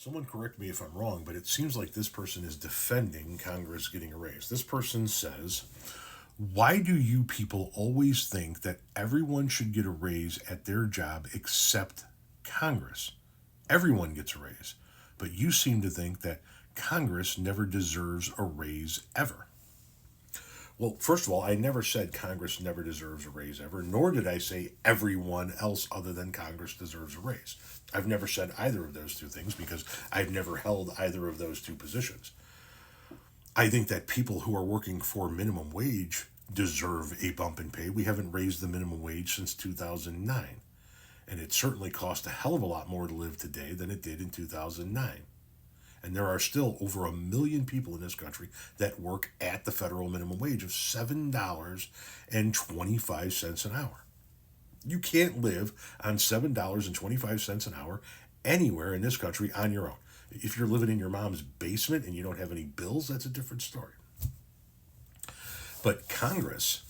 Someone correct me if I'm wrong, but it seems like this person is defending Congress getting a raise. This person says, why do you people always think that everyone should get a raise at their job except Congress? Everyone gets a raise, but you seem to think that Congress never deserves a raise ever. Well, first of all, I never said Congress never deserves a raise ever, nor did I say everyone else other than Congress deserves a raise. I've never said either of those two things because I've never held either of those two positions. I think that people who are working for minimum wage deserve a bump in pay. We haven't raised the minimum wage since 2009, and it certainly costs a hell of a lot more to live today than it did in 2009. And there are still over 1 million people in this country that work at the federal minimum wage of $7.25 an hour. You can't live on $7.25 an hour anywhere in this country on your own. If you're living in your mom's basement and you don't have any bills, that's a different story. But Congress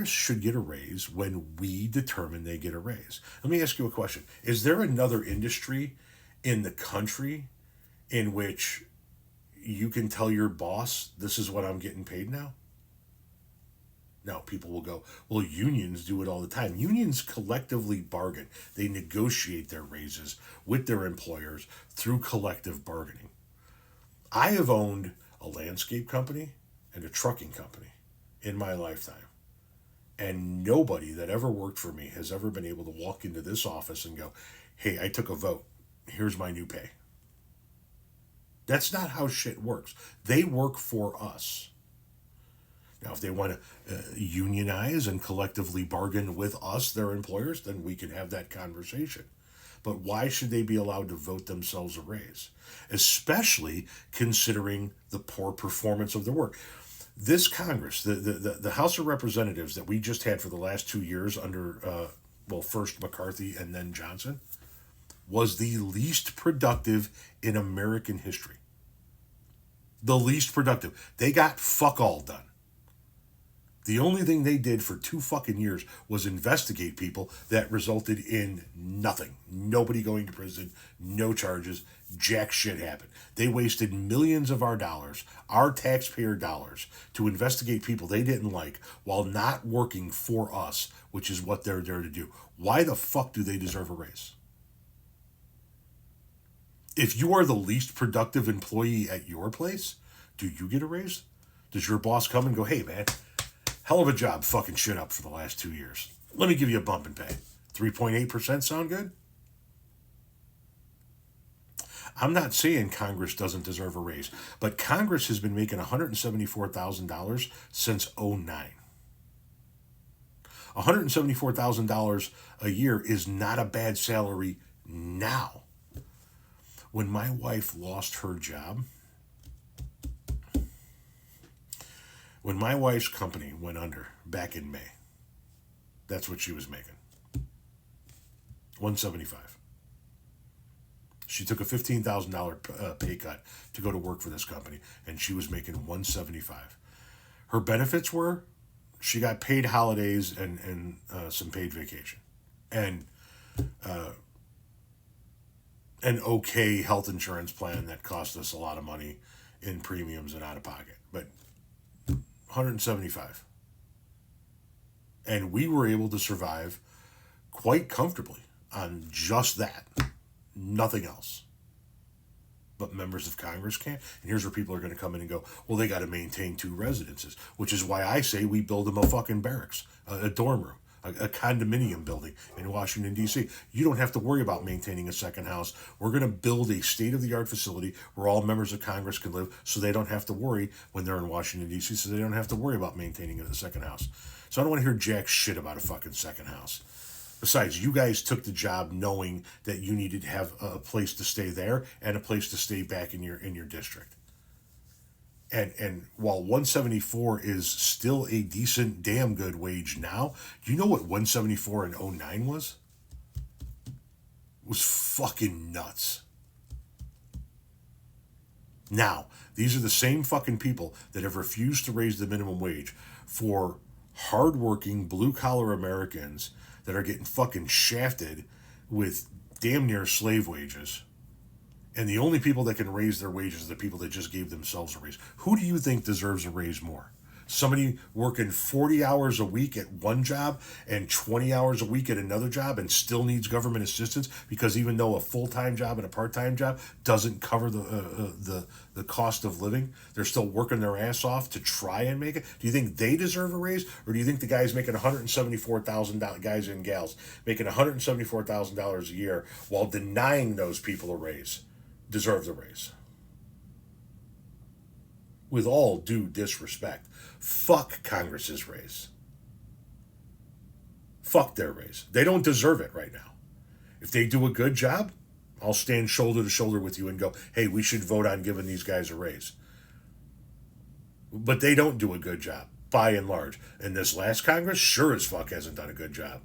should get a raise when we determine they get a raise. Let me ask you a question. Is there another industry in the country in which you can tell your boss, this is what I'm getting paid now? Now, people will go, well, unions do it all the time. Unions collectively bargain. They negotiate their raises with their employers through collective bargaining. I have owned a landscape company and a trucking company in my lifetime. And nobody that ever worked for me has ever been able to walk into this office and go, hey, I took a vote. Here's my new pay. That's not how shit works. They work for us. Now, if they want to unionize and collectively bargain with us, their employers, then we can have that conversation. But why should they be allowed to vote themselves a raise? Especially considering the poor performance of their work. This Congress, the House of Representatives that we just had for the last 2 years under, first McCarthy and then Johnson, was the least productive in American history. The least productive. They got fuck all done. The only thing they did for 2 fucking years was investigate people that resulted in nothing. Nobody going to prison, no charges, jack shit happened. They wasted millions of our dollars, our taxpayer dollars, to investigate people they didn't like while not working for us, which is what they're there to do. Why the fuck do they deserve a raise? If you are the least productive employee at your place, do you get a raise? Does your boss come and go, hey man, hell of a job fucking shit up for the last 2 years. Let me give you a bump in pay. 3.8% sound good? I'm not saying Congress doesn't deserve a raise, but Congress has been making $174,000 since '09. $174,000 a year is not a bad salary now. When my wife lost her job, when my wife's company went under back in May, that's what she was making. 175. She took a $15,000 pay cut to go to work for this company, and she was making 175. Her benefits were she got paid holidays and some paid vacation, and an okay health insurance plan that cost us a lot of money in premiums and out of pocket, but 175. And we were able to survive quite comfortably on just that. Nothing else. But members of Congress can't. And here's where people are going to come in and go, well, they got to maintain 2 residences, which is why I say we build them a fucking barracks, a dorm room, a condominium building in Washington, D.C. You don't have to worry about maintaining a second house. We're going to build a state-of-the-art facility where all members of Congress can live so they don't have to worry when they're in Washington, D.C., so they don't have to worry about maintaining a second house. So I don't want to hear jack shit about a fucking second house. Besides, you guys took the job knowing that you needed to have a place to stay there and a place to stay back in your district. And while 174 is still a decent, damn good wage now, do you know what 174 in '09 was? It was fucking nuts. Now, these are the same fucking people that have refused to raise the minimum wage for hardworking, blue-collar Americans that are getting fucking shafted with damn near slave wages And the only people that can raise their wages are the people that just gave themselves a raise. Who do you think deserves a raise more? Somebody working 40 hours a week at one job and 20 hours a week at another job and still needs government assistance because even though a full-time job and a part-time job doesn't cover the cost of living, they're still working their ass off to try and make it. Do you think they deserve a raise, or do you think the guys making $174,000, guys and gals making $174,000 a year while denying those people a raise deserve the raise? With all due disrespect, fuck Congress's raise. Fuck their raise. They don't deserve it right now. If they do a good job, I'll stand shoulder to shoulder with you and go, hey, we should vote on giving these guys a raise. But they don't do a good job, by and large. And this last Congress sure as fuck hasn't done a good job.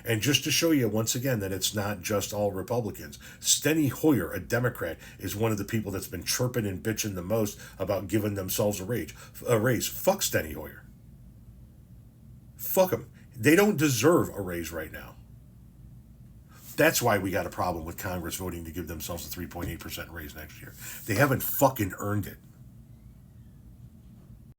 And just to show you once again that it's not just all Republicans, Steny Hoyer, a Democrat, is one of the people that's been chirping and bitching the most about giving themselves a raise. Fuck Steny Hoyer. Fuck them. They don't deserve a raise right now. That's why we got a problem with Congress voting to give themselves a 3.8% raise next year. They haven't fucking earned it.